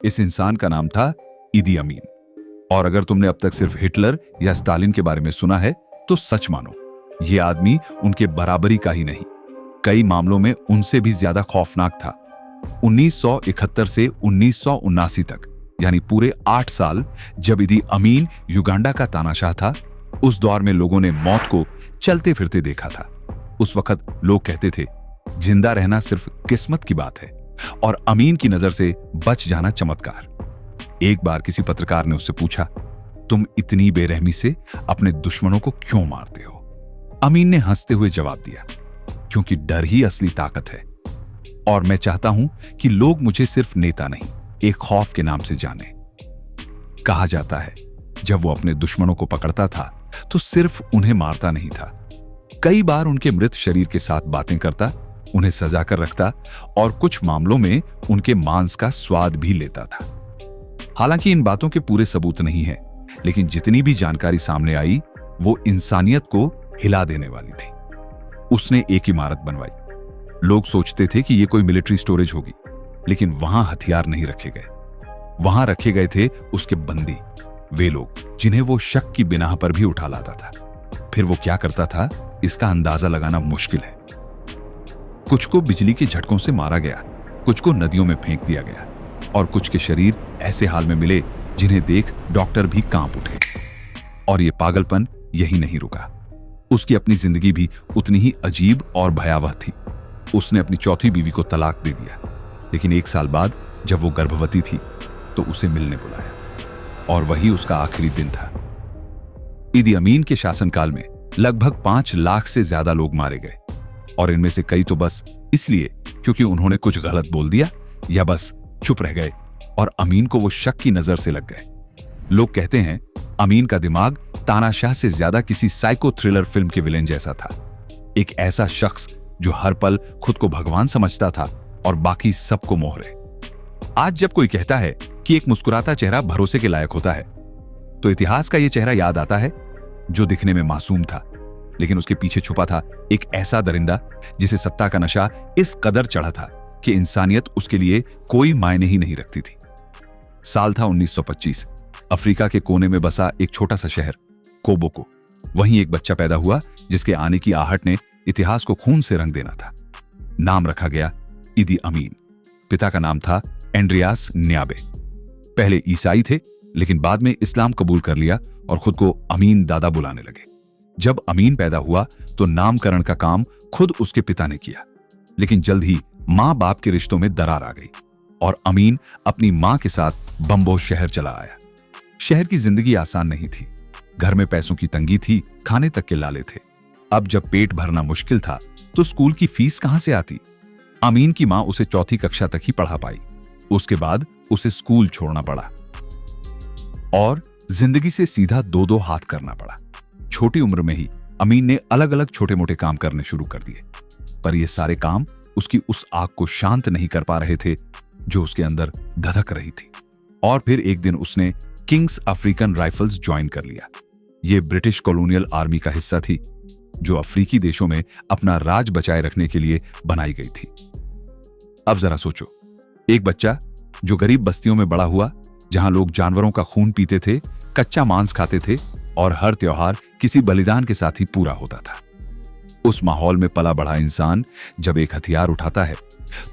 इस इंसान का नाम था ईदी अमीन। और अगर तुमने अब तक सिर्फ हिटलर या स्टालिन के बारे में सुना है तो सच मानो, यह आदमी उनके बराबरी का ही नहीं, कई मामलों में उनसे भी ज्यादा खौफनाक था। 1971 से 1979 तक, यानी पूरे 8 साल जब ईदी अमीन युगांडा का तानाशाह था, उस दौर में लोगों ने मौत को चलते फिरते देखा था। उस वक्त लोग कहते थे जिंदा रहना सिर्फ किस्मत की बात है और अमीन की नजर से बच जाना चमत्कार। एक बार किसी पत्रकार ने उससे पूछा, तुम इतनी बेरहमी से अपने दुश्मनों को क्यों मारते हो? अमीन ने हंसते हुए जवाब दिया, क्योंकि डर ही असली ताकत है और मैं चाहता हूं कि लोग मुझे सिर्फ नेता नहीं, एक खौफ के नाम से जाने। कहा जाता है जब वो अपने दुश्मनों को पकड़ता था तो सिर्फ उन्हें मारता नहीं था, कई बार उनके मृत शरीर के साथ बातें करता, उन्हें सजा कर रखता और कुछ मामलों में उनके मांस का स्वाद भी लेता था। हालांकि इन बातों के पूरे सबूत नहीं हैं, लेकिन जितनी भी जानकारी सामने आई वो इंसानियत को हिला देने वाली थी। उसने एक इमारत बनवाई। लोग सोचते थे कि यह कोई मिलिट्री स्टोरेज होगी, लेकिन वहां हथियार नहीं रखे गए। वहां रखे गए थे उसके बंदी, वे लोग जिन्हें वो शक की बिनाह पर भी उठा लाता था। फिर वो क्या करता था, इसका अंदाजा लगाना मुश्किल है। कुछ को बिजली के झटकों से मारा गया, कुछ को नदियों में फेंक दिया गया और कुछ के शरीर ऐसे हाल में मिले जिन्हें देख डॉक्टर भी कांप उठे। और ये पागलपन यही नहीं रुका, उसकी अपनी जिंदगी भी उतनी ही अजीब और भयावह थी। उसने अपनी चौथी बीवी को तलाक दे दिया, लेकिन 1 साल बाद जब वो गर्भवती थी तो उसे मिलने बुलाया और वही उसका आखिरी दिन था। ईदी अमीन के शासनकाल में लगभग 5 लाख से ज्यादा लोग मारे गए और इनमें से कई तो बस इसलिए क्योंकि उन्होंने कुछ गलत बोल दिया या बस चुप रह गए और अमीन को वो शक की नजर से लग गए। लोग कहते हैं अमीन का दिमाग तानाशाह से ज्यादा किसी साइको थ्रिलर फिल्म के विलेन जैसा था। एक ऐसा शख्स जो हर पल खुद को भगवान समझता था और बाकी सबको मोहरे। आज जब कोई कहता है कि एक मुस्कुराता चेहरा भरोसे के लायक होता है, तो इतिहास का यह चेहरा याद आता है जो दिखने में मासूम था, लेकिन उसके पीछे छुपा था एक ऐसा दरिंदा जिसे सत्ता का नशा इस कदर चढ़ा था कि इंसानियत उसके लिए कोई मायने ही नहीं रखती थी। साल था 1925। अफ्रीका के कोने में बसा एक छोटा सा शहर कोबोको। वहीं एक बच्चा पैदा हुआ जिसके आने की आहट ने इतिहास को खून से रंग देना था। नाम रखा गया ईदी अमीन। पिता का नाम था एंड्रियास न्याबे। पहले ईसाई थे, लेकिन बाद में इस्लाम कबूल कर लिया और खुद को अमीन दादा बुलाने लगे। जब अमीन पैदा हुआ तो नामकरण का काम खुद उसके पिता ने किया, लेकिन जल्द ही मां बाप के रिश्तों में दरार आ गई और अमीन अपनी मां के साथ बम्बो शहर चला आया। शहर की जिंदगी आसान नहीं थी। घर में पैसों की तंगी थी, खाने तक के लाले थे। अब जब पेट भरना मुश्किल था तो स्कूल की फीस कहां से आती? अमीन की मां उसे 4वीं कक्षा तक ही पढ़ा पाई। उसके बाद उसे स्कूल छोड़ना पड़ा और जिंदगी से सीधा 2-2 हाथ करना पड़ा। छोटी उम्र में ही अमीन ने अलग अलग छोटे मोटे काम करने शुरू कर दिए, पर ये सारे काम उसकी उस आग को शांत नहीं कर पा रहे थे जो उसके अंदर धधक रही थी। और फिर एक दिन उसने किंग्स अफ्रीकन राइफल्स ज्वाइन कर लिया। ये ब्रिटिश कॉलोनियल आर्मी का हिस्सा थी जो अफ्रीकी देशों में अपना राज बचाए रखने के लिए बनाई गई थी। अब जरा सोचो, एक बच्चा जो गरीब बस्तियों में बड़ा हुआ, जहां लोग जानवरों का खून पीते थे, कच्चा मांस खाते थे और हर त्योहार किसी बलिदान के साथ ही पूरा होता था। उस माहौल में पला बढ़ा इंसान जब एक हथियार उठाता है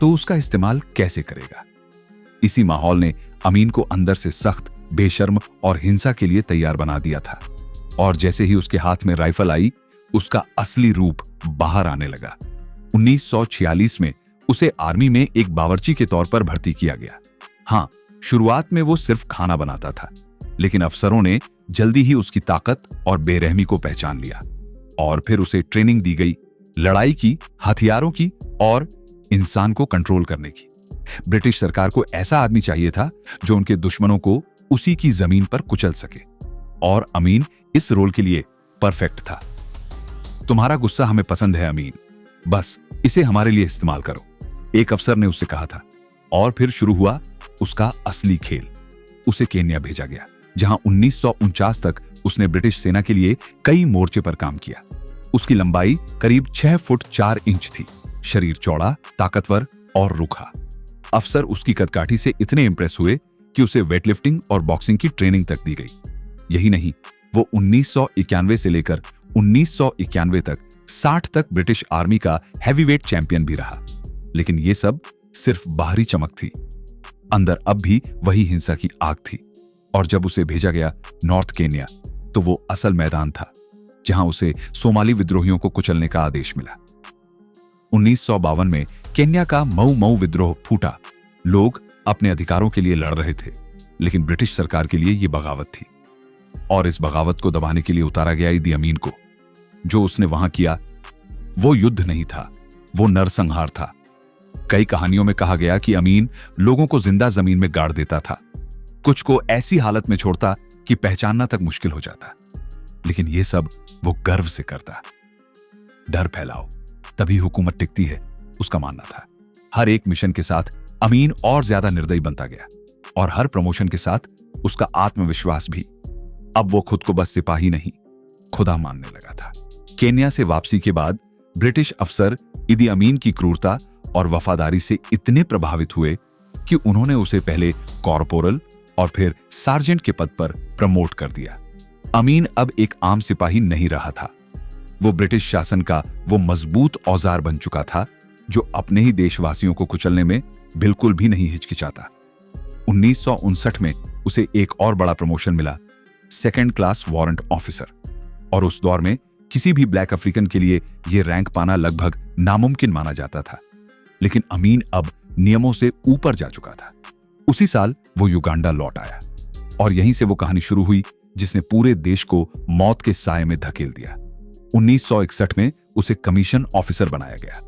तो उसका इस्तेमाल कैसे करेगा? इसी माहौल ने अमीन को अंदर से सख्त, बेशर्म और हिंसा के लिए तैयार बना दिया था। और जैसे ही उसके हाथ में राइफल आई, उसका असली रूप बाहर आने लगा। 1946 में उसे आर्मी में एक बावर्ची के तौर पर भर्ती किया गया। हां, शुरुआत में वो सिर्फ खाना बनाता था, लेकिन अफसरों ने जल्दी ही उसकी ताकत और बेरहमी को पहचान लिया और फिर उसे ट्रेनिंग दी गई, लड़ाई की, हथियारों की और इंसान को कंट्रोल करने की। ब्रिटिश सरकार को ऐसा आदमी चाहिए था जो उनके दुश्मनों को उसी की जमीन पर कुचल सके, और अमीन इस रोल के लिए परफेक्ट था। तुम्हारा गुस्सा हमें पसंद है अमीन, बस इसे हमारे लिए इस्तेमाल करो, एक अफसर ने उससे कहा था। और फिर शुरू हुआ उसका असली खेल। उसे केन्या भेजा गया, जहां 1949 तक उसने ब्रिटिश सेना के लिए कई मोर्चे पर काम किया। उसकी लंबाई करीब 6 फुट 4 इंच थी, शरीर चौड़ा, ताकतवर और रुखा। अफसर उसकी कदकाठी से इतने इंप्रेस हुए कि उसे वेटलिफ्टिंग और बॉक्सिंग की ट्रेनिंग तक दी गई। यही नहीं, वो 1991 से लेकर 1991 तक 60 तक ब्रिटिश आर्मी का हैवीवेट चैंपियन भी रहा। लेकिन ये सब सिर्फ बाहरी चमक थी, अंदर अब भी वही हिंसा की आग थी। और जब उसे भेजा गया नॉर्थ केन्या, तो वो असल मैदान था जहां उसे सोमाली विद्रोहियों को कुचलने का आदेश मिला। 1952 में केन्या का मऊ मऊ विद्रोह फूटा। लोग अपने अधिकारों के लिए लड़ रहे थे, लेकिन ब्रिटिश सरकार के लिए यह बगावत थी। और इस बगावत को दबाने के लिए उतारा गया इदी अमीन को। जो उसने वहां किया वो युद्ध नहीं था, वो नरसंहार था। कई कहानियों में कहा गया कि अमीन लोगों को जिंदा जमीन में गाड़ देता था, कुछ को ऐसी हालत में छोड़ता कि पहचानना तक मुश्किल हो जाता। लेकिन यह सब वो गर्व से करता। डर फैलाओ तभी हुकूमत टिकती है, उसका मानना था। हर एक मिशन के साथ अमीन और ज्यादा निर्दयी बनता गया, और हर प्रमोशन के साथ उसका आत्मविश्वास भी। अब वो खुद को बस सिपाही नहीं, खुदा मानने लगा था। केन्या से वापसी के बाद ब्रिटिश अफसर इदी अमीन की क्रूरता और वफादारी से इतने प्रभावित हुए कि उन्होंने उसे पहले कॉर्पोरल और फिर सार्जेंट के पद पर प्रमोट कर दिया। अमीन अब एक आम सिपाही नहीं रहा था, वो ब्रिटिश शासन का वो मजबूत औजार बन चुका था जो अपने ही देशवासियों को कुचलने में बिल्कुल भी नहीं हिचकिचाता। 1959 में उसे एक और बड़ा प्रमोशन मिला, सेकंड क्लास वारंट ऑफिसर। और उस दौर में किसी भी ब्लैक अफ्रीकन के लिए यह रैंक पाना लगभग नामुमकिन माना जाता था। लेकिन अमीन अब नियमों से ऊपर जा चुका था। उसी साल वो युगांडा लौट आया, और यहीं से वो कहानी शुरू हुई जिसने पूरे देश को मौत के साए में धकेल दिया। 1961 में उसे कमीशन ऑफिसर बनाया गया,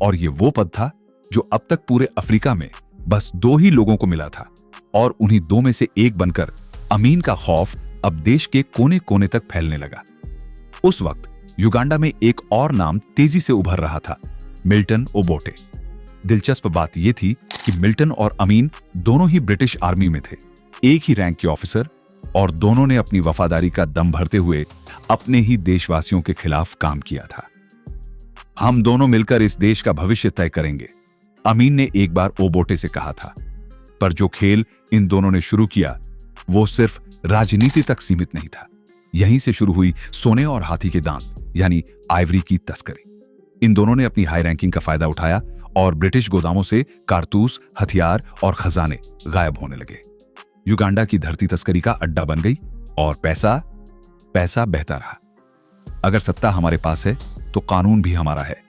और ये वो पद था जो अब तक पूरे अफ्रीका में बस 2 ही लोगों को मिला था। और उन्हीं 2 में से एक बनकर अमीन का खौफ अब देश के कोने कोने तक फैलने लगा। उस वक्त युगांडा में एक और नाम तेजी से उभर रहा था, मिल्टन ओबोटे। दिलचस्प बात यह थी कि मिल्टन और अमीन दोनों ही ब्रिटिश आर्मी में थे, एक ही रैंक के ऑफिसर, और दोनों ने अपनी वफादारी का दम भरते हुए अपने ही देशवासियों के खिलाफ काम किया था। हम दोनों मिलकर इस देश का भविष्य तय करेंगे, अमीन ने एक बार ओबोटे से कहा था। पर जो खेल इन दोनों ने शुरू किया वो सिर्फ राजनीति तक सीमित नहीं था। यहीं से शुरू हुई सोने और हाथी के दांत यानी आइवरी की तस्करी। इन दोनों ने अपनी हाई रैंकिंग का फायदा उठाया और ब्रिटिश गोदामों से कारतूस, हथियार और खजाने गायब होने लगे। युगांडा की धरती तस्करी का अड्डा बन गई, और पैसा बहता रहा। अगर सत्ता हमारे पास है तो कानून भी हमारा है।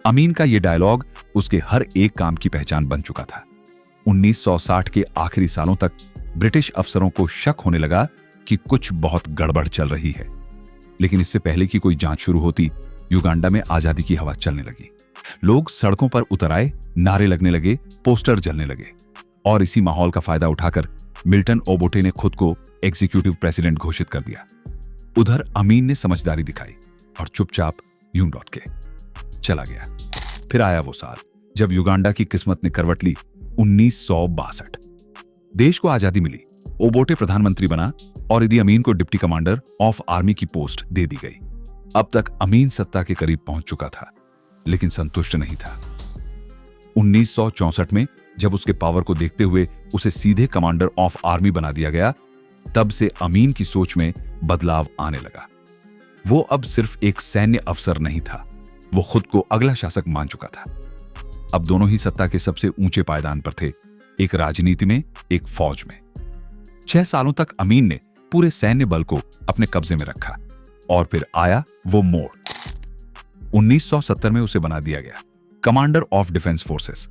अमीन का यह डायलॉग उसके हर एक काम की पहचान बन चुका था। 1960 के आखिरी सालों तक ब्रिटिश अफसरों को शक होने लगा कि कुछ बहुत गड़बड़ चल रही है। लेकिन इससे पहले कि कोई जांच शुरू होती, युगांडा में आजादी की हवा चलने लगी। लोग सड़कों पर उतर आए, नारे लगने लगे, पोस्टर जलने लगे। और इसी माहौल का फायदा उठाकर मिल्टन ओबोटे ने खुद को एग्जीक्यूटिव प्रेसिडेंट घोषित कर दिया। उधर अमीन ने समझदारी दिखाई और चुपचाप यूं लौट के चला गया। फिर आया वो साल जब युगांडा की किस्मत ने करवट ली, 1962। देश को आजादी मिली, ओबोटे प्रधानमंत्री बना और इदी अमीन को डिप्टी कमांडर ऑफ आर्मी की पोस्ट दे दी गई। अब तक अमीन सत्ता के करीब पहुंच चुका था, लेकिन संतुष्ट नहीं था। 1964 में जब उसके पावर को देखते हुए उसे सीधे कमांडर ऑफ आर्मी बना दिया गया, तब से अमीन की सोच में बदलाव आने लगा। वो अब सिर्फ एक सैन्य अफसर नहीं था, वो खुद को अगला शासक मान चुका था। अब दोनों ही सत्ता के सबसे ऊंचे पायदान पर थे, एक राजनीति में, एक फौज में। 6 सालों तक अमीन ने पूरे सैन्य बल को अपने कब्जे में रखा, और फिर आया वो मोड़। 1970 में उसे बना दिया गया कमांडर ऑफ डिफेंस फोर्सेस।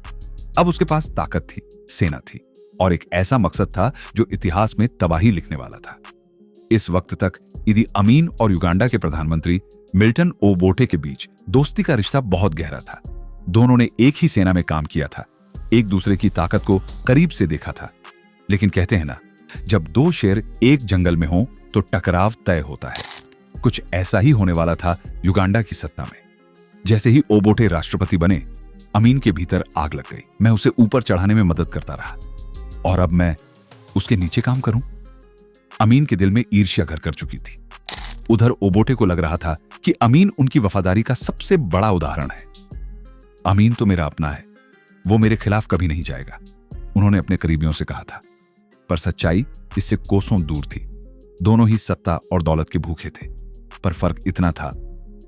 अब उसके पास ताकत थी, सेना थी, और एक ऐसा मकसद था जो इतिहास में तबाही लिखने वाला था। इस वक्त तक इदी अमीन और युगांडा के प्रधानमंत्री मिल्टन ओबोटे के बीच दोस्ती का रिश्ता बहुत गहरा था। दोनों ने एक ही सेना में काम किया था, एक दूसरे की ताकत को करीब से देखा था। लेकिन कहते हैं ना, जब 2 शेर एक जंगल में हों तो टकराव तय होता है। कुछ ऐसा ही होने वाला था युगांडा की सत्ता में। जैसे ही ओबोटे राष्ट्रपति बने, अमीन के भीतर आग लग गई। मैं उसे ऊपर चढ़ाने में मदद करता रहा, और अब मैं उसके नीचे काम करूं? अमीन के दिल में ईर्ष्या घर कर चुकी थी। उधर ओबोटे को लग रहा था कि अमीन उनकी वफादारी का सबसे बड़ा उदाहरण है। अमीन तो मेरा अपना है, वो मेरे खिलाफ कभी नहीं जाएगा, उन्होंने अपने करीबियों से कहा था। पर सच्चाई इससे कोसों दूर थी। दोनों ही सत्ता और दौलत के भूखे थे, पर फर्क इतना था,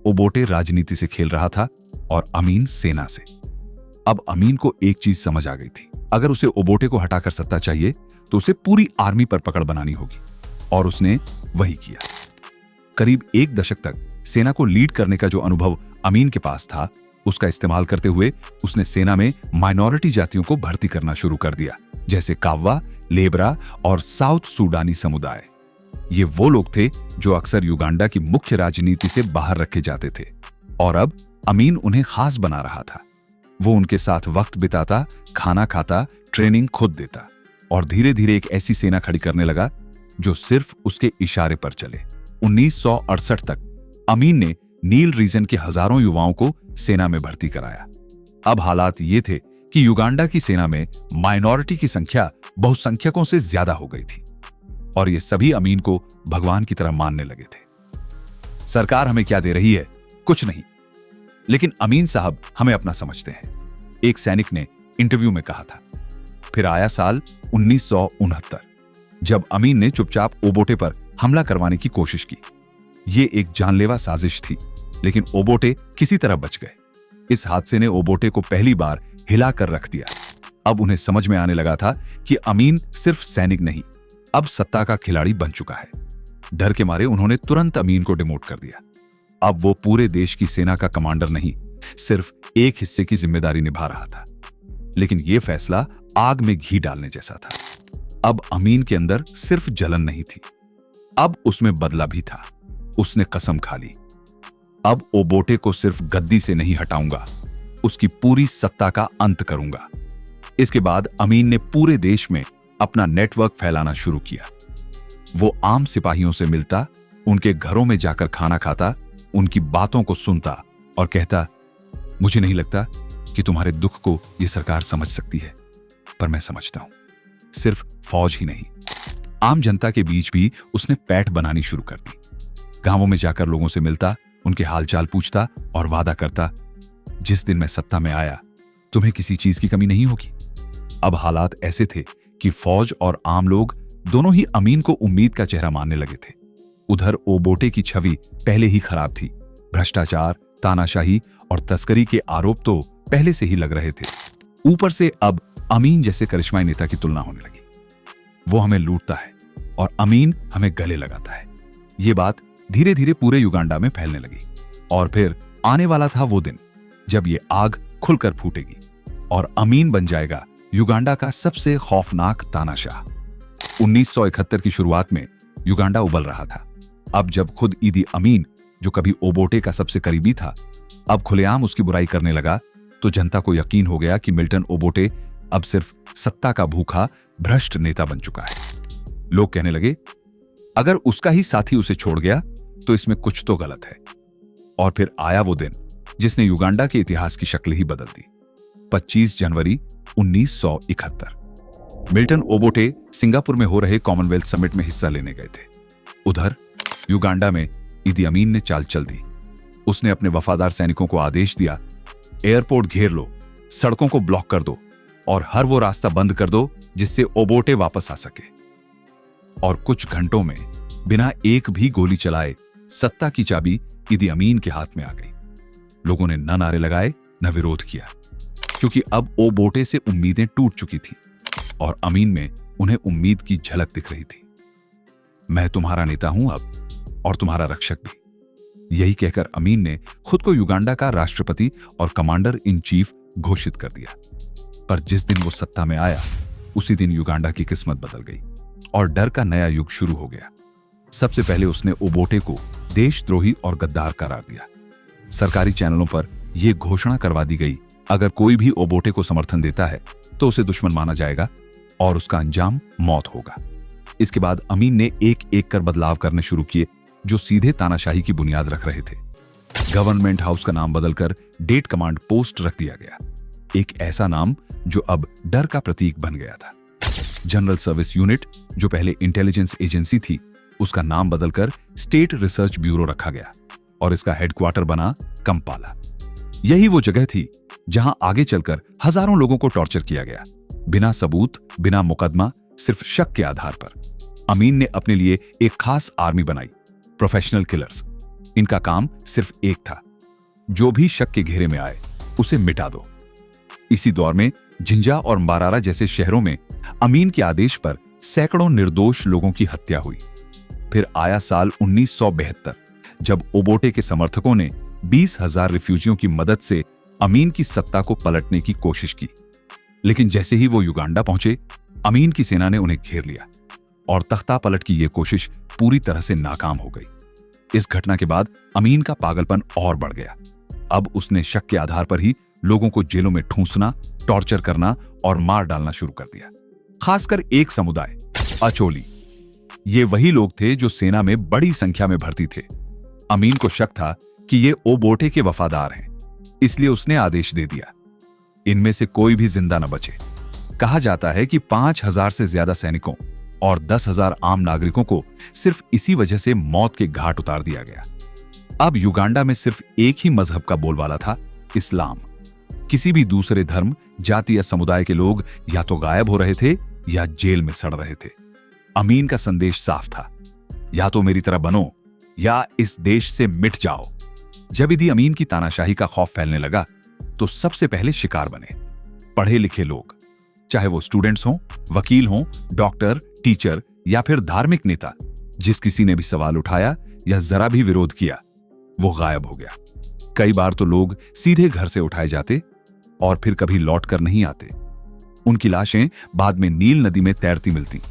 ओबोटे राजनीति से खेल रहा था और अमीन सेना से। अब अमीन को एक चीज समझ आ गई थी, अगर उसे ओबोटे को हटाकर सत्ता चाहिए तो उसे पूरी आर्मी पर पकड़ बनानी होगी, और उसने वही किया। करीब 1 दशक तक सेना को लीड करने का जो अनुभव अमीन के पास था, उसका इस्तेमाल करते हुए उसने सेना में माइनॉरिटी जातियों को भर्ती करना शुरू कर दिया, जैसे काव्वा, लेबरा और साउथ सूडानी समुदाय। ये वो लोग थे जो अक्सर युगांडा की मुख्य राजनीति से बाहर रखे जाते थे, और अब अमीन उन्हें खास बना रहा था। वो उनके साथ वक्त बिताता, खाना खाता, ट्रेनिंग खुद देता, और धीरे धीरे एक ऐसी सेना खड़ी करने लगा जो सिर्फ उसके इशारे पर चले। 1968 तक अमीन ने नील रीजन के हजारों युवाओं को सेना में भर्ती कराया। अब हालात ये थे कि युगांडा की सेना में माइनॉरिटी की संख्या बहुसंख्यकों से ज्यादा हो गई थी, और ये सभी अमीन को भगवान की तरह मानने लगे थे। सरकार हमें क्या दे रही है? कुछ नहीं, लेकिन अमीन साहब हमें अपना समझते हैं, एक सैनिक ने इंटरव्यू में कहा था। फिर आया साल 1969, जब अमीन ने चुपचाप ओबोटे पर हमला करवाने की कोशिश की। ये एक जानलेवा साजिश थी, लेकिन ओबोटे किसी तरह बच गए। इस हादसे ने ओबोटे को पहली बार हिलाकर रख दिया। अब उन्हें समझ में आने लगा था कि अमीन सिर्फ सैनिक नहीं, अब सत्ता का खिलाड़ी बन चुका है। डर के मारे उन्होंने तुरंत अमीन को डिमोट कर दिया। अब वो पूरे देश की सेना का कमांडर नहीं, सिर्फ एक हिस्से की जिम्मेदारी निभा रहा था। लेकिन यह फैसला आग में घी डालने जैसा था। अब अमीन के अंदर सिर्फ जलन नहीं थी, अब उसमें बदला भी था। उसने कसम खा ली, अब ओबोटे को सिर्फ गद्दी से नहीं हटाऊंगा, उसकी पूरी सत्ता का अंत करूंगा। इसके बाद अमीन ने पूरे देश में अपना नेटवर्क फैलाना शुरू किया। वो आम सिपाहियों से मिलता, उनके घरों में जाकर खाना खाता, उनकी बातों को सुनता और कहता, मुझे नहीं लगता कि तुम्हारे दुख को यह सरकार समझ सकती है, पर मैं समझता हूं। सिर्फ फौज ही नहीं, आम जनता के बीच भी उसने पैठ बनानी शुरू कर दी। गांवों में जाकर लोगों से मिलता, उनके हालचाल पूछता और वादा करता, जिस दिन मैं सत्ता में आया तुम्हें किसी चीज की कमी नहीं होगी। अब हालात ऐसे थे कि फौज और आम लोग दोनों ही अमीन को उम्मीद का चेहरा मानने लगे थे। उधर ओबोटे की छवि पहले ही खराब थी। भ्रष्टाचार, तानाशाही और तस्करी के आरोप तो पहले से ही लग रहे थे। ऊपर से अब अमीन जैसे करिश्माई नेता की तुलना होने लगी। वो हमें लूटता है और अमीन हमें गले लगाता है। ये बात धीरे धीरे पूरे युगांडा में फैलने लगी, और फिर आने वाला था वो दिन जब ये आग खुलकर फूटेगी और अमीन बन जाएगा युगांडा का सबसे खौफनाक तानाशाह। 1971 की शुरुआत में युगांडा उबल रहा था। अब जब खुद ईदी अमीन, जो कभी ओबोटे का सबसे करीबी था, अब खुलेआम उसकी बुराई करने लगा, तो जनता को यकीन हो गया कि मिल्टन ओबोटे अब सिर्फ सत्ता का भूखा भ्रष्ट नेता बन चुका है। लोग कहने लगे, अगर उसका ही साथी उसे छोड़ गया तो इसमें कुछ तो गलत है। और फिर आया वो दिन जिसने युगांडा के इतिहास की शक्ल ही बदल दी। 25 जनवरी 1971। मिल्टन ओबोटे सिंगापुर में हो रहे कॉमनवेल्थ समिट में हिस्सा लेने गए थे। उधर युगांडा में ईदी अमीन ने चाल चल दी। उसने अपने वफादार सैनिकों को आदेश दिया, एयरपोर्ट घेर लो, सड़कों को ब्लॉक कर दो और हर वो रास्ता बंद कर दो जिससे ओबोटे वापस आ सके। और कुछ घंटों में बिना एक भी गोली चलाए सत्ता की चाबी ईदी अमीन के हाथ में आ गई। लोगों ने न नारे लगाए न विरोध किया, क्योंकि अब ओबोटे से उम्मीदें टूट चुकी थी और अमीन में उन्हें उम्मीद की झलक दिख रही थी। मैं तुम्हारा नेता हूं अब, और तुम्हारा रक्षक भी। यही कहकर अमीन ने खुद को युगांडा का राष्ट्रपति और कमांडर इन चीफ घोषित कर दिया। पर जिस दिन वो सत्ता में आया, उसी दिन युगांडा की किस्मत बदल गई और डर का नया युग शुरू हो गया। सबसे पहले उसने ओबोटे को देशद्रोही और गद्दार करार दिया। सरकारी चैनलों पर यह घोषणा करवा दी गई, अगर कोई भी ओबोटे को समर्थन देता है तो उसे दुश्मन माना जाएगा और उसका अंजाम मौत होगा। इसके बाद अमीन ने एक एक कर बदलाव करने शुरू किए जो सीधे तानाशाही की बुनियाद रख रहे थे। गवर्नमेंट हाउस का नाम बदलकर डेट कमांड पोस्ट रख दिया गया, एक ऐसा नाम जो अब डर का प्रतीक बन गया था। जनरल सर्विस यूनिट, जो पहले इंटेलिजेंस एजेंसी थी, उसका नाम बदलकर स्टेट रिसर्च ब्यूरो रखा गया और इसका हेडक्वार्टर बना कंपाला। यही वो जगह थी जहां आगे चलकर हजारों लोगों को टॉर्चर किया गया, बिना सबूत, बिना मुकदमा, सिर्फ शक के आधार पर। अमीन ने अपने लिए एक खास आर्मी बनाई, प्रोफेशनल किलर्स। इनका काम सिर्फ एक था, जो भी शक के घेरे में आए उसे मिटा दो। इसी दौर में झिंझा और म्बारारा जैसे शहरों में अमीन के आदेश पर सैकड़ों निर्दोष लोगों की हत्या हुई। फिर आया साल 1972, जब ओबोटे के समर्थकों ने 20,000 रिफ्यूजियों की मदद से अमीन की सत्ता को पलटने की कोशिश की। लेकिन जैसे ही वो युगांडा पहुंचे, अमीन की सेना ने उन्हें घेर लिया और तख्ता पलट की यह कोशिश पूरी तरह से नाकाम हो गई। इस घटना के बाद अमीन का पागलपन और बढ़ गया। अब उसने शक के आधार पर ही लोगों को जेलों में ठूंसना, टॉर्चर करना और मार डालना शुरू कर दिया। खासकर एक समुदाय, अचोली। ये वही लोग थे जो सेना में बड़ी संख्या में भर्ती थे। अमीन को शक था कि ये ओबोटे के वफादार हैं, इसलिए उसने आदेश दे दिया, इनमें से कोई भी जिंदा न बचे। कहा जाता है कि 5,000 से ज्यादा सैनिकों और 10,000 आम नागरिकों को सिर्फ इसी वजह से मौत के घाट उतार दिया गया। अब युगांडा में सिर्फ एक ही मजहब का बोलबाला था, इस्लाम। किसी भी दूसरे धर्म, जाति या समुदाय के लोग या तो गायब हो रहे थे या जेल में सड़ रहे थे। अमीन का संदेश साफ था, या तो मेरी तरह बनो या इस देश से मिट जाओ। जब इदी अमीन की तानाशाही का खौफ फैलने लगा तो सबसे पहले शिकार बने पढ़े लिखे लोग, चाहे वो स्टूडेंट्स हों, वकील हों, डॉक्टर, टीचर या फिर धार्मिक नेता। जिस किसी ने भी सवाल उठाया या जरा भी विरोध किया, वो गायब हो गया। कई बार तो लोग सीधे घर से उठाए जाते और फिर कभी लौट कर नहीं आते। उनकी लाशें बाद में नील नदी में तैरती मिलती।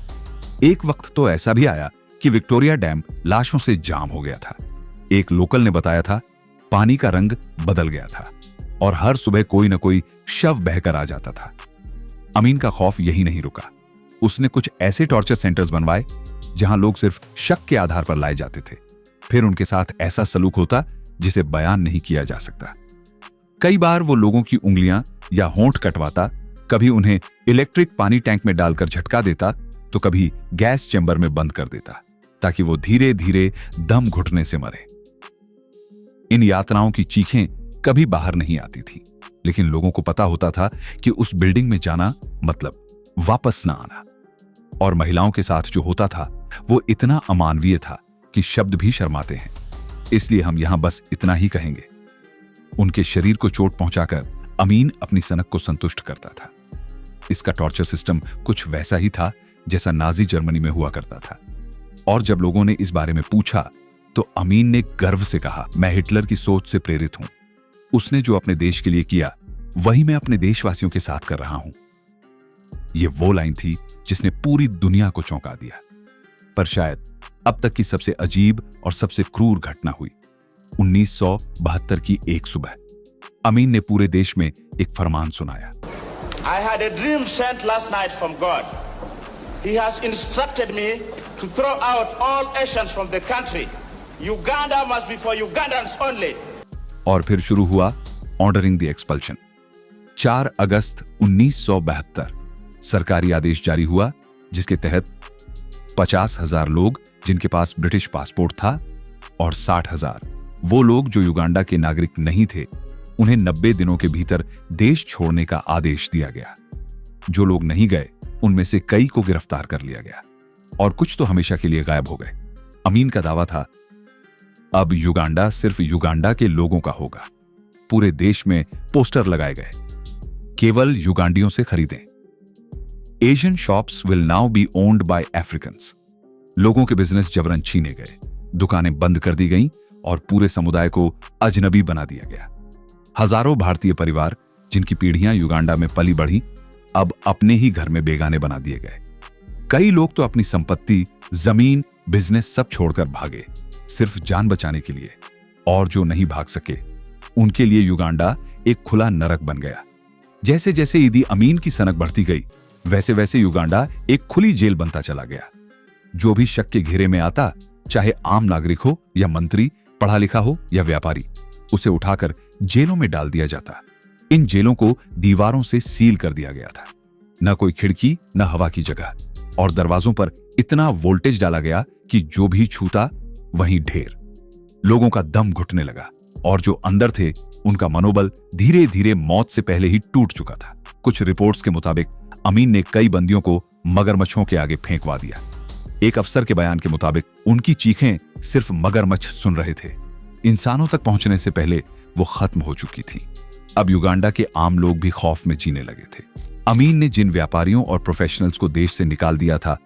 एक वक्त तो ऐसा भी आया कि विक्टोरिया डैम लाशों से जाम हो गया था। एक लोकल ने बताया था, पानी का रंग बदल गया था और हर सुबह कोई न कोई शव बहकर आ जाता था। अमीन का खौफ यही नहीं रुका। उसने कुछ ऐसे टॉर्चर सेंटर्स बनवाए जहां लोग सिर्फ शक के आधार पर लाए जाते थे। फिर उनके साथ ऐसा सलूक होता जिसे बयान नहीं किया जा सकता। कई बार वो लोगों की उंगलियां या होंठ कटवाता, कभी उन्हें इलेक्ट्रिक पानी टैंक में डालकर झटका देता, तो कभी गैस चैम्बर में बंद कर देता, ताकि वो धीरे धीरे दम घुटने से मरे। इन यातनाओं की चीखें कभी बाहर नहीं आती थी, लेकिन लोगों को पता होता था कि उस बिल्डिंग में जाना मतलब वापस ना आना। और महिलाओं के साथ जो होता था वो इतना अमानवीय था कि शब्द भी शर्माते हैं। इसलिए हम यहां बस इतना ही कहेंगे, उनके शरीर को चोट पहुंचाकर अमीन अपनी सनक को संतुष्ट करता था। इसका टॉर्चर सिस्टम कुछ वैसा ही था जैसा नाजी जर्मनी में हुआ करता था। और जब लोगों ने इस बारे में पूछा तो अमीन ने गर्व से कहा, मैं हिटलर की सोच से प्रेरित हूं। उसने जो अपने देश के लिए किया वही मैं अपने देशवासियों के साथ कर रहा हूं। यह वो लाइन थी जिसने पूरी दुनिया को चौंका दिया। पर शायद अब तक की सबसे अजीब और सबसे क्रूर घटना हुई 1972 की एक सुबह। अमीन ने पूरे देश में एक फरमान सुनाया। I had a dream sent last night from God. He has instructed me to throw out all Asians from the country. Uganda must be for Ugandans only. और फिर शुरू हुआ ऑर्डरिंग द एक्सपल्शन। 4 अगस्त 1972 सरकारी आदेश जारी हुआ, जिसके तहत 50,000 लोग जिनके पास ब्रिटिश पासपोर्ट था और 60,000 वो लोग जो युगांडा के नागरिक नहीं थे, उन्हें 90 दिनों के भीतर देश छोड़ने का आदेश दिया गया। जो लोग नहीं गए उनमें से कई को गिरफ्तार कर लिया गया और कुछ तो हमेशा के लिए गायब हो गए। अमीन का दावा था, अब युगांडा सिर्फ युगांडा के लोगों का होगा। पूरे देश में पोस्टर लगाए गए, केवल युगांडियों से खरीदें। Asian shops will now be owned by Africans. लोगों के बिजनेस जबरन छीने गए, दुकानें बंद कर दी गईं और पूरे समुदाय को अजनबी बना दिया गया। हजारों भारतीय परिवार जिनकी पीढ़ियां युगांडा में पली बढ़ी, अब अपने ही घर में बेगाने बना दिए गए। कई लोग तो अपनी संपत्ति, जमीन, बिजनेस सब छोड़कर भागे, सिर्फ जान बचाने के लिए। और जो नहीं भाग सके उनके लिए युगांडा एक खुला नरक बन गया। जैसे जैसे इदी अमीन की सनक बढ़ती गई, वैसे वैसे युगांडा एक खुली जेल बनता चला गया। जो भी शक के घेरे में आता, चाहे आम नागरिक हो या मंत्री, पढ़ा लिखा हो या व्यापारी, उसे उठाकर जेलों में डाल दिया जाता। इन जेलों को दीवारों से सील कर दिया गया था, न कोई खिड़की न हवा की जगह, और दरवाजों पर इतना वोल्टेज डाला गया कि जो भी छूता वहीं ढेर। लोगों का दम घुटने लगा और जो अंदर थे उनका मनोबल धीरे धीरे मौत से पहले ही टूट चुका था। कुछ रिपोर्ट्स के मुताबिक अमीन ने कई बंदियों को मगरमच्छों के आगे फेंकवा दिया। एक अफसर के बयान के मुताबिक उनकी चीखें सिर्फ मगरमच्छ सुन रहे थे, इंसानों तक पहुंचने से पहले वो खत्म हो चुकी थी। अब युगांडा के आम लोग भी खौफ में जीने लगे थे। अमीन ने जिन व्यापारियों और प्रोफेशनल्स को देश से निकाल दिया था,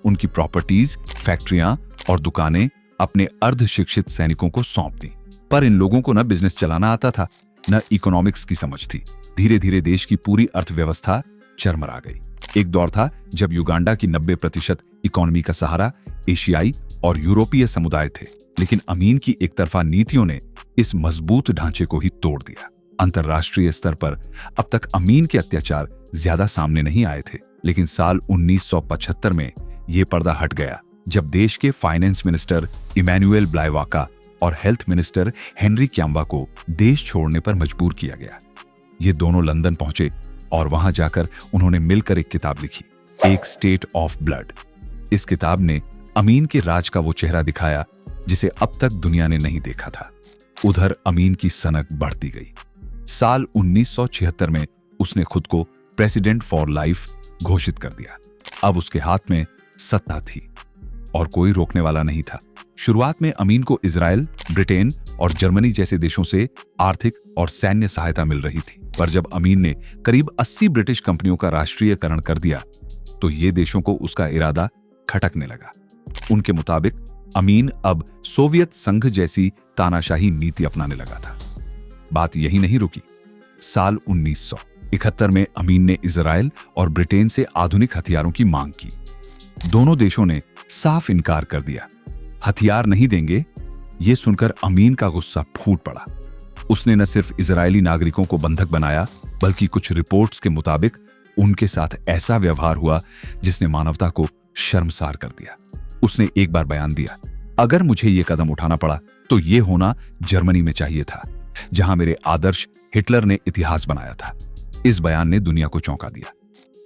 उनकी प्रॉपर्टीज, फैक्ट्रियां और दुकानें अपने अर्धशिक्षित सैनिकों को सौंप दी। पर इन लोगों को न बिजनेस चलाना आता था, न इकोनॉमिक्स की समझ थी। धीरे धीरे देश की पूरी अर्थव्यवस्था चरमरा गई। एक दौर था जब युगांडा की 90% इकोनॉमी का सहारा एशियाई और यूरोपीय समुदाय थे, लेकिन अमीन की एकतरफा नीतियों ने इस मजबूत ढांचे को ही तोड़ दिया। अंतरराष्ट्रीय स्तर पर अब तक अमीन के अत्याचार ज्यादा सामने नहीं आए थे, लेकिन साल 1975 में यह पर्दा हट गया जब देश के फाइनेंस मिनिस्टर इमैनुअल ब्लाइवाका और हेल्थ मिनिस्टर हेनरी क्याम्बा को देश छोड़ने पर मजबूर किया गया। ये दोनों लंदन पहुंचे और वहां जाकर उन्होंने मिलकर एक किताब लिखी, एक स्टेट ऑफ ब्लड। इस किताब ने अमीन के राज का वो चेहरा दिखाया जिसे अब तक दुनिया ने नहीं देखा था। उधर अमीन की सनक बढ़ती गई। साल 1976 में उसने खुद को प्रेसिडेंट फॉर लाइफ घोषित कर दिया। अब उसके हाथ में सत्ता थी और कोई रोकने वाला नहीं था। शुरुआत में अमीन को इजराइल, ब्रिटेन और जर्मनी जैसे देशों से आर्थिक और सैन्य सहायता मिल रही थी, पर जब अमीन ने करीब 80 ब्रिटिश कंपनियों का राष्ट्रीयकरण कर दिया तो ये देशों को उसका इरादा खटकने लगा। उनके मुताबिक अमीन अब सोवियत संघ जैसी तानाशाही नीति अपनाने लगा था। बात यही नहीं रुकी। साल 1971 में अमीन ने इजराइल और ब्रिटेन से आधुनिक हथियारों की मांग की। दोनों देशों ने साफ इनकार कर दिया। हथियार नहीं देंगे, यह सुनकर अमीन का गुस्सा फूट पड़ा। उसने न सिर्फ इजरायली नागरिकों को बंधक बनाया, बल्कि कुछ रिपोर्ट्स के मुताबिक उनके साथ ऐसा व्यवहार हुआ जिसने मानवता को शर्मसार कर दिया। उसने एक बार बयान दिया, अगर मुझे यह कदम उठाना पड़ा तो यह होना जर्मनी में चाहिए था, जहां मेरे आदर्श हिटलर ने इतिहास बनाया था। इस बयान ने दुनिया को चौंका दिया।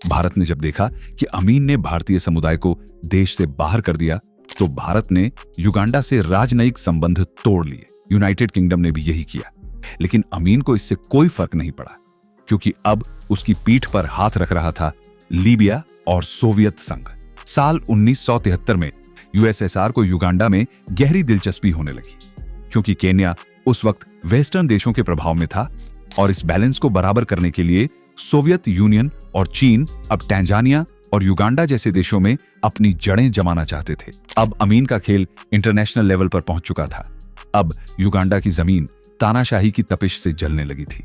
भारत ने जब देखा कि अमीन ने भारतीय समुदाय को देश से बाहर कर दिया, तो भारत ने युगांडा से राजनयिक संबंध तोड़ लिए। यूनाइटेड किंगडम ने भी यही किया, लेकिन अमीन को इससे कोई फर्क नहीं पड़ा, क्योंकि अब उसकी पीठ पर हाथ रख रहा था लीबिया और सोवियत संघ। साल 1973 में यूएसएसआर को युगांडा में गहरी दिलचस्पी होने लगी, क्योंकि केन्या उस वक्त वेस्टर्न देशों के प्रभाव में था और इस बैलेंस को बराबर करने के लिए सोवियत यूनियन और चीन अब टैंजानिया और युगांडा जैसे देशों में अपनी जड़ें जमाना चाहते थे। अब अमीन का खेल इंटरनेशनल लेवल पर पहुंच चुका था। अब युगांडा की जमीन तानाशाही की तपिश से जलने लगी थी।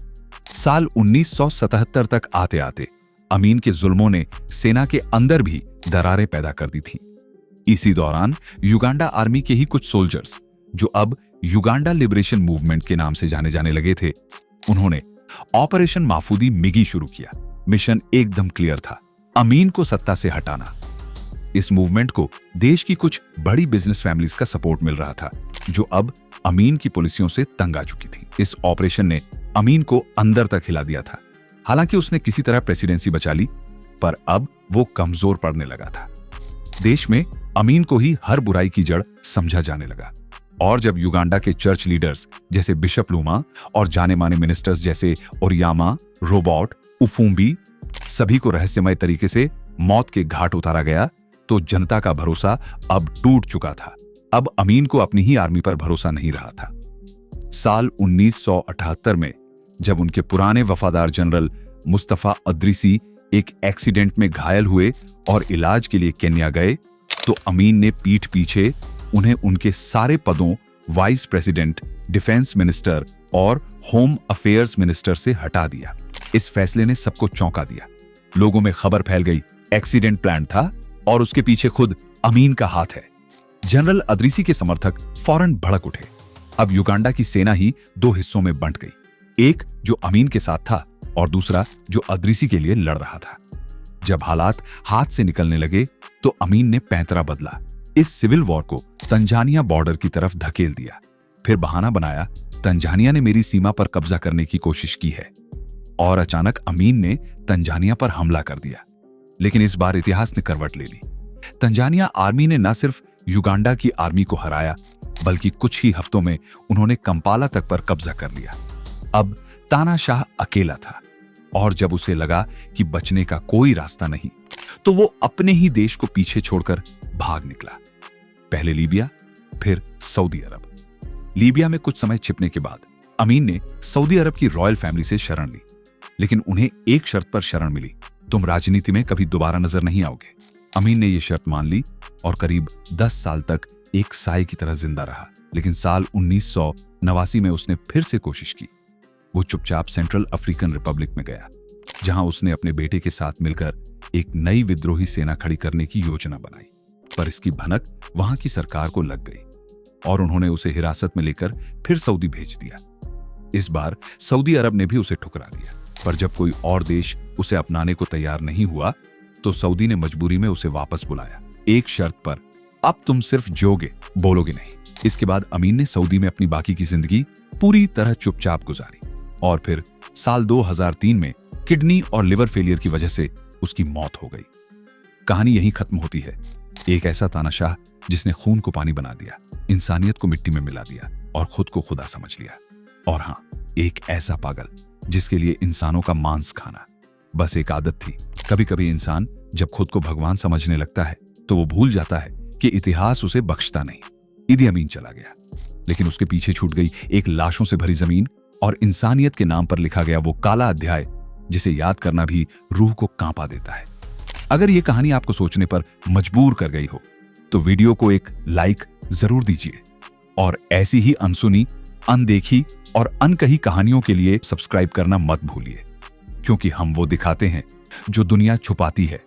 साल 1977 तक आते आते अमीन के जुल्मों ने सेना के अंदर भी दरारें पैदा कर दी थी। इसी दौरान युगांडा आर्मी के ही कुछ सोल्जर्स, जो अब युगांडा लिबरेशन मूवमेंट के नाम से जाने जाने लगे थे, उन्होंने ऑपरेशन माफूदी मिगी शुरू किया। मिशन एकदम क्लियर था, अमीन को सत्ता से हटाना। इस मूवमेंट को देश की कुछ बड़ी बिजनेस फैमिलीज का सपोर्ट मिल रहा था, जो अब अमीन की पॉलिसियों से तंग आ चुकी थी। इस ऑपरेशन ने अमीन को अंदर तक हिला दिया था। हालांकि उसने किसी तरह प्रेसिडेंसी बचा ली, पर अब वो कमजोर पड़ने लगा था। देश में अमीन को ही हर बुराई की जड़ समझा जाने लगा। और जब युगांडा के चर्च लीडर्स जैसे बिशप लूमा और जाने माने मिनिस्टर्स जैसे ओरियामा, रोबोट, उफुम्बी सभी को रहस्यमय तरीके से मौत के घाट उतारा गया, तो जनता का भरोसा अब टूट चुका था। अब अमीन को अपनी ही आर्मी पर भरोसा नहीं रहा था। साल 1978 में जब उनके पुराने वफादार जनरल मुस्तफा अद्रिसी एक एक्सीडेंट में घायल हुए और इलाज के लिए केन्या गए, तो अमीन ने पीठ पीछे उन्हें उनके सारे पदों वाइस प्रेसिडेंट, डिफेंस मिनिस्टर और होम अफेयर्स मिनिस्टर से हटा दिया। इस फैसले ने सबको चौंका दिया। लोगों में खबर फैल गई, एक्सीडेंट प्लान था और उसके पीछे खुद अमीन का हाथ है। जनरल अद्रिसी के समर्थक फौरन भड़क उठे। अब युगांडा की सेना ही दो हिस्सों में बंट गई, एक जो अमीन के साथ था और दूसरा जो अद्रिसी के लिए लड़ रहा था। जब हालात हाथ से निकलने लगे तो अमीन ने पैंतरा बदला। इस सिविल वॉर को तंजानिया बॉर्डर की तरफ धकेल दिया। फिर बहाना बनाया, तंजानिया ने मेरी सीमा पर कब्जा करने की कोशिश की है। और अचानक अमीन ने तंजानिया पर हमला कर दिया। लेकिन इस बार इतिहास ने करवट ले ली। तंजानिया आर्मी ने न सिर्फ युगांडा की आर्मी को हराया, बल्कि कुछ ही हफ्तों में उन्होंने कंपाला तक पर कब्जा कर लिया। अब तानाशाह अकेला था, और जब उसे लगा कि बचने का कोई रास्ता नहीं, तो वो अपने ही देश को पीछे छोड़कर भाग निकला। पहले लीबिया, फिर सऊदी अरब। लीबिया में कुछ समय छिपने के बाद अमीन ने सऊदी अरब की रॉयल फैमिली से शरण ली, लेकिन उन्हें एक शर्त पर शरण मिली, तुम राजनीति में कभी दोबारा नजर नहीं आओगे। अमीन ने यह शर्त मान ली और करीब 10 साल तक एक साए की तरह जिंदा रहा। लेकिन साल 1989 में उसने फिर से कोशिश की। वो चुपचाप सेंट्रल अफ्रीकन रिपब्लिक में गया, जहां उसने अपने बेटे के साथ मिलकर एक नई विद्रोही सेना खड़ी करने की योजना बनाई। पर इसकी भनक वहां की सरकार को लग गई और उन्होंने उसे हिरासत में लेकर फिर सऊदी भेज दिया। इस बार सऊदी अरब ने भी उसे ठुकरा दिया, पर जब कोई और देश उसे अपनाने को तैयार नहीं हुआ तो सऊदी ने मजबूरी में उसे वापस बुलाया, एक शर्त पर, अब तुम सिर्फ जोगे, बोलोगे नहीं। इसके बाद अमीन ने सऊदी में अपनी बाकी की जिंदगी पूरी तरह चुपचाप गुजारी और फिर साल 2003 में किडनी और लिवर फेलियर की वजह से उसकी मौत हो गई। कहानी यहीं खत्म होती है। एक ऐसा तानाशाह जिसने खून को पानी बना दिया, इंसानियत को मिट्टी में मिला दिया और खुद को खुदा समझ लिया। और हाँ, एक ऐसा पागल जिसके लिए इंसानों का मांस खाना बस एक आदत थी। कभी कभी इंसान जब खुद को भगवान समझने लगता है तो वो भूल जाता है कि इतिहास उसे बख्शता नहीं। इदी अमीन चला गया, लेकिन उसके पीछे छूट गई एक लाशों से भरी जमीन और इंसानियत के नाम पर लिखा गया वो काला अध्याय जिसे याद करना भी रूह को कांपा देता है। अगर ये कहानी आपको सोचने पर मजबूर कर गई हो तो वीडियो को एक लाइक जरूर दीजिए और ऐसी ही अनसुनी, अनदेखी और अनकही कहानियों के लिए सब्सक्राइब करना मत भूलिए, क्योंकि हम वो दिखाते हैं जो दुनिया छुपाती है।